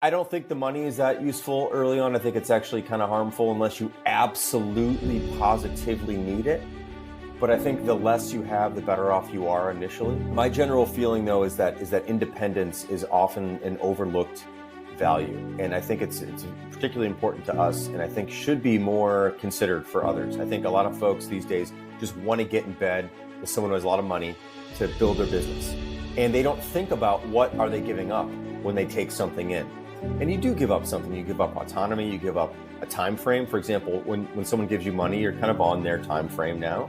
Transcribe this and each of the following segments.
I don't think the money is that useful early on. I think it's actually kind of harmful unless you absolutely positively need it. But I think the less you have, the better off you are initially. My general feeling though is that independence is often an overlooked value. And I think it's particularly important to us, and I think should be more considered for others. I think a lot of folks these days just want to get in bed with someone who has a lot of money to build their business. And they don't think about what are they giving up when they take something in. And you do give up something. You give up autonomy, you give up a time frame. For example, when someone gives you money, you're kind of on their time frame now.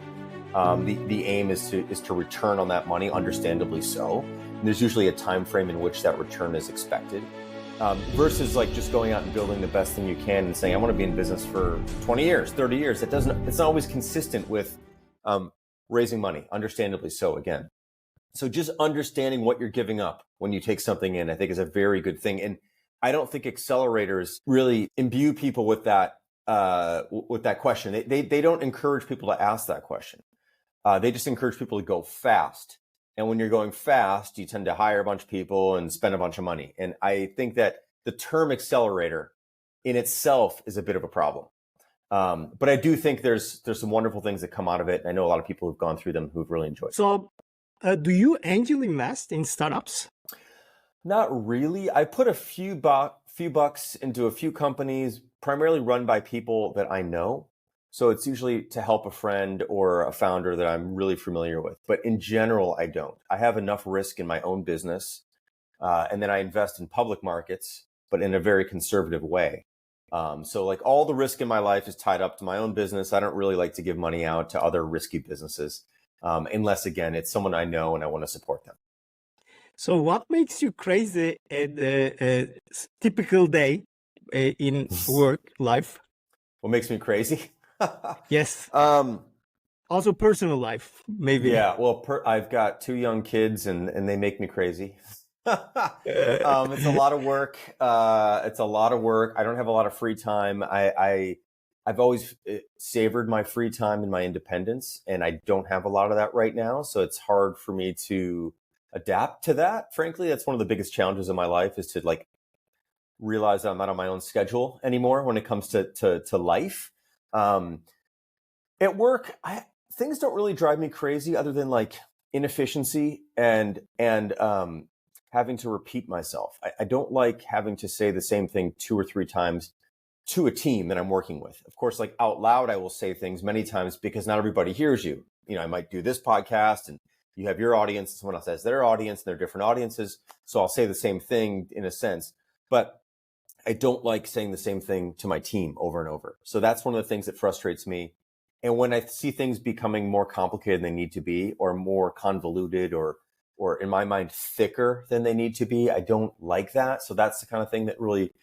The aim is to return on that money, understandably so. And there's usually a time frame in which that return is expected. Versus like just going out and building the best thing you can and saying, I want to be in business for 20 years, 30 years. It's not always consistent with raising money, understandably so again. So just understanding what you're giving up when you take something in, I think is a very good thing. And I don't think accelerators really imbue people with that question. They don't encourage people to ask that question. They just encourage people to go fast. And when you're going fast, you tend to hire a bunch of people and spend a bunch of money. And I think that the term accelerator in itself is a bit of a problem. But I do think there's some wonderful things that come out of it. I know a lot of people who've gone through them who've really enjoyed it. So do you angel invest in startups? Not really. I put a few bucks into a few companies, primarily run by people that I know. So it's usually to help a friend or a founder that I'm really familiar with. But in general, I don't. I have enough risk in my own business. And then I invest in public markets, but in a very conservative way. So like all the risk in my life is tied up to my own business. I don't really like to give money out to other risky businesses, unless, again, it's someone I know and I want to support them. So what makes you crazy at a typical day in work life? What makes me crazy? Yes. Also personal life, maybe. Yeah, well, I've got 2 young kids and they make me crazy. It's a lot of work. I don't have a lot of free time. I've always savored my free time and my independence, and I don't have a lot of that right now. So it's hard for me to adapt to that. Frankly, that's one of the biggest challenges in my life, is to like realize that I'm not on my own schedule anymore when it comes to life. At work, things don't really drive me crazy other than like inefficiency and having to repeat myself. I don't like having to say the same thing 2 or 3 times to a team that I'm working with. Of course, like out loud, I will say things many times because not everybody hears you. You know, I might do this podcast and you have your audience, someone else has their audience, and they're different audiences. So I'll say the same thing in a sense, but I don't like saying the same thing to my team over and over. So that's one of the things that frustrates me. And when I see things becoming more complicated than they need to be, or more convoluted, or in my mind, thicker than they need to be, I don't like that. So that's the kind of thing that really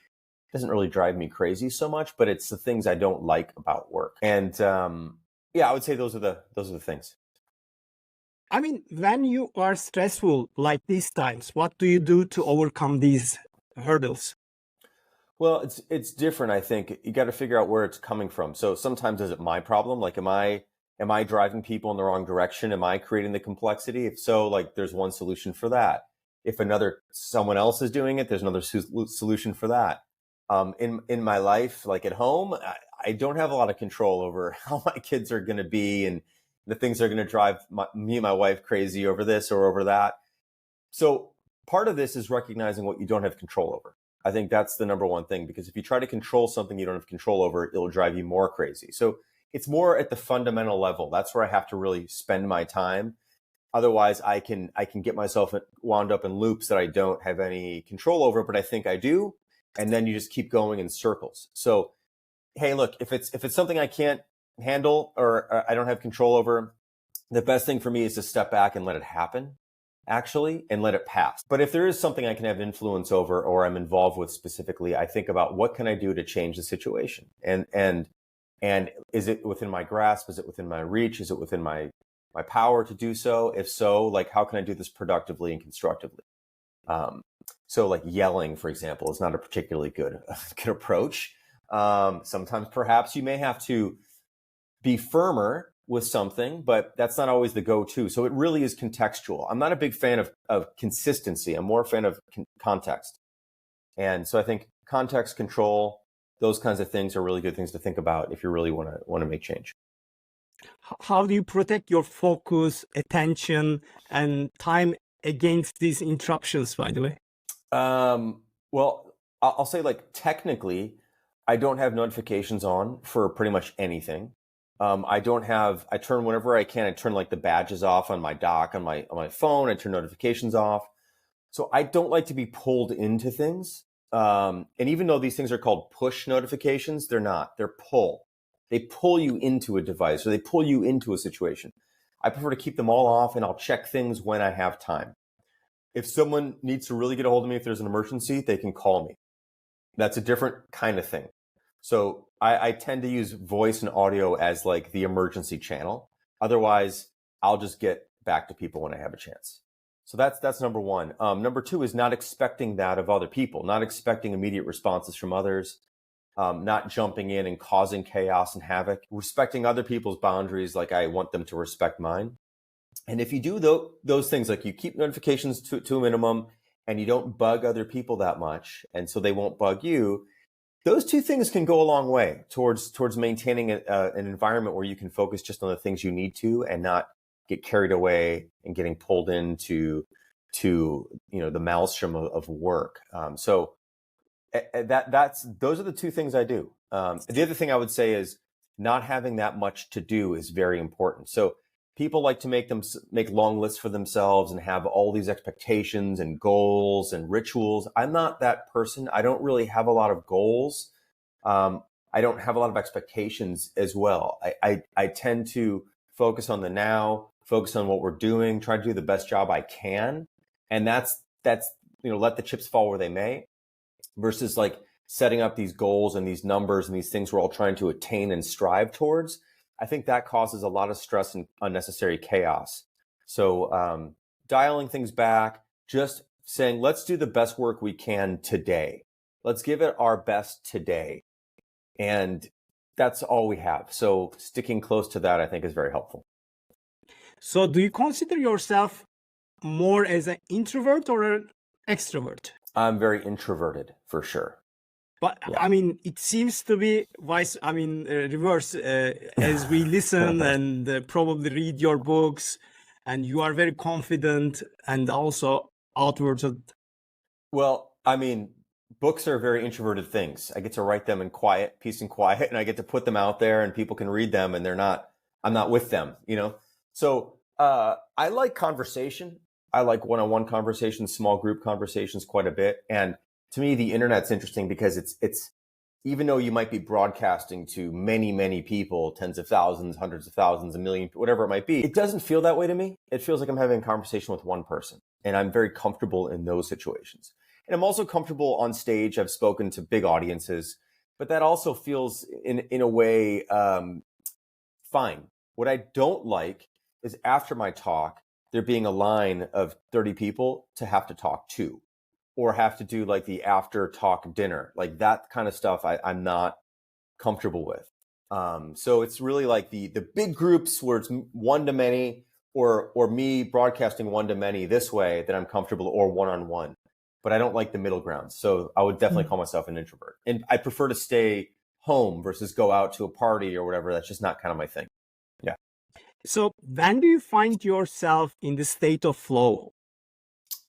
doesn't really drive me crazy so much, but it's the things I don't like about work. And yeah, I would say those are the things. I mean, when you are stressful like these times, what do you do to overcome these hurdles? Well, it's different. I think you got to figure out where it's coming from. So sometimes is it my problem? Like, am I driving people in the wrong direction? Am I creating the complexity? If so, like there's one solution for that. If someone else is doing it, there's another solution for that. In my life, like at home, I don't have a lot of control over how my kids are going to be and the things that are going to drive me and my wife crazy over this or over that. So part of this is recognizing what you don't have control over. I think that's the number one thing, because if you try to control something you don't have control over, it'll drive you more crazy. So it's more at the fundamental level. That's where I have to really spend my time. Otherwise, I can get myself wound up in loops that I don't have any control over, but I think I do. And then you just keep going in circles. So, hey, look, if it's something I can't handle or I don't have control over, the best thing for me is to step back and let it happen, actually, and let it pass. But if there is something I can have influence over or I'm involved with specifically, I think about what can I do to change the situation? And is it within my grasp? Is it within my reach? Is it within my power to do so? If so, like, how can I do this productively and constructively? So like yelling, for example, is not a particularly good approach. Sometimes perhaps you may have to be firmer with something, but that's not always the go-to. So it really is contextual. I'm not a big fan of consistency. I'm more a fan of context. And so I think context control, those kinds of things are really good things to think about if you really want to make change. How do you protect your focus, attention, and time against these interruptions, by the way? Well, I'll say like technically, I don't have notifications on for pretty much anything. I turn whenever I can, I turn like the badges off on my dock, on my phone, I turn notifications off. So I don't like to be pulled into things. And even though these things are called push notifications, they're not, they're pull. They pull you into a device or they pull you into a situation. I prefer to keep them all off and I'll check things when I have time. If someone needs to really get a hold of me, if there's an emergency, they can call me. That's a different kind of thing. So I tend to use voice and audio as like the emergency channel. Otherwise, I'll just get back to people when I have a chance. So that's number one. Number two is not expecting that of other people, not expecting immediate responses from others, not jumping in and causing chaos and havoc, respecting other people's boundaries like I want them to respect mine. And if you do those things, like you keep notifications to a minimum and you don't bug other people that much, and so they won't bug you, those two things can go a long way towards maintaining an environment where you can focus just on the things you need to and not get carried away and getting pulled into the maelstrom of work. So those are the two things I do. The other thing I would say is not having that much to do is very important. So people like to make long lists for themselves and have all these expectations and goals and rituals. I'm not that person. I don't really have a lot of goals. I don't have a lot of expectations as well. I tend to focus on the now, focus on what we're doing, try to do the best job I can. And that's let the chips fall where they may, versus like setting up these goals and these numbers and these things we're all trying to attain and strive towards. I think that causes a lot of stress and unnecessary chaos. So dialing things back, just saying, let's do the best work we can today. Let's give it our best today. And that's all we have. So sticking close to that, I think, is very helpful. So do you consider yourself more as an introvert or an extrovert? I'm very introverted, for sure. But yeah. I mean, it seems to be reverse as we listen and probably read your books, and you are very confident and also outwards. Well, I mean, books are very introverted things. I get to write them in peace and quiet, and I get to put them out there and people can read them and I'm not with them, So I like conversation. I like one-on-one conversations, small group conversations quite a bit. And to me, the internet's interesting because it's even though you might be broadcasting to many, many people, tens of thousands, hundreds of thousands, a million, whatever it might be, it doesn't feel that way to me. It feels like I'm having a conversation with one person, and I'm very comfortable in those situations. And I'm also comfortable on stage. I've spoken to big audiences, but that also feels in a way fine. What I don't like is after my talk, there being a line of 30 people to have to talk to, or have to do like the after talk dinner, like that kind of stuff I'm not comfortable with. So it's really like the big groups where it's one to many, or me broadcasting one to many this way that I'm comfortable, or one-on-one. But I don't like the middle ground. So I would definitely call myself an introvert. And I prefer to stay home versus go out to a party or whatever. That's just not kind of my thing. Yeah. So when do you find yourself in the state of flow?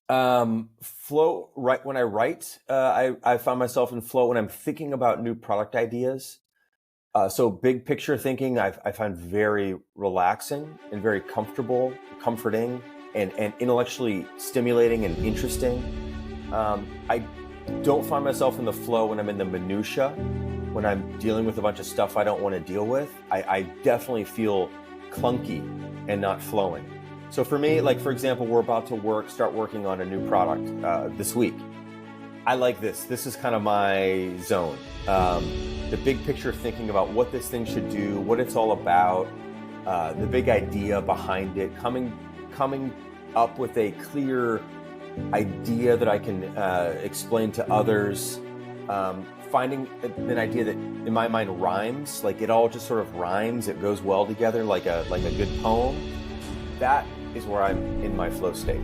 Flow, right when I write, I find myself in flow when I'm thinking about new product ideas. So big picture thinking, I find very relaxing and very comforting, and intellectually stimulating and interesting. I don't find myself in the flow when I'm in the minutia, when I'm dealing with a bunch of stuff I don't want to deal with. I definitely feel clunky and not flowing. So for me, like, for example, we're about to start working on a new product this week. I like this. This is kind of my zone. The big picture thinking about what this thing should do, what it's all about, the big idea behind it, coming up with a clear idea that I can explain to others, finding an idea that in my mind rhymes, like it all just sort of rhymes, it goes well together like a good poem. That is where I'm in my flow state.